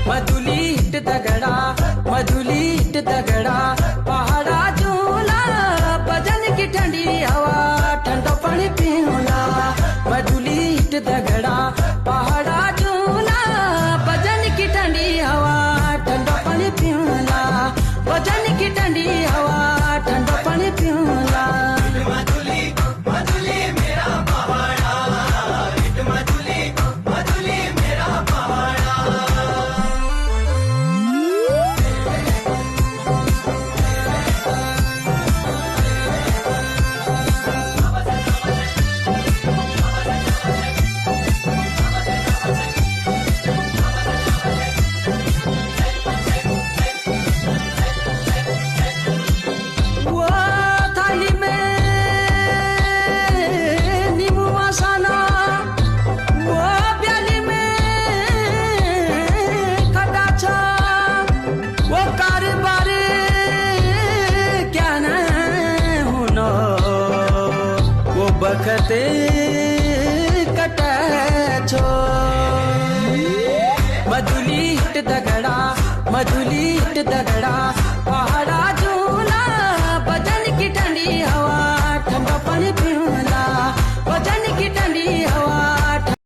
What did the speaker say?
मधुलीट दगड़ा मधुलीट दगड़ा पहाड़ा झूला भजन की ठंडी हवा ठंडा पानी पीला मधुलीट दगड़ा पहाड़ा झूला भजन की ठंडी हवा ठंडा पानी पीला भजन की ठंडी हवा ठंडा पानी पीला बखते कटे छो मधुलीट दगड़ा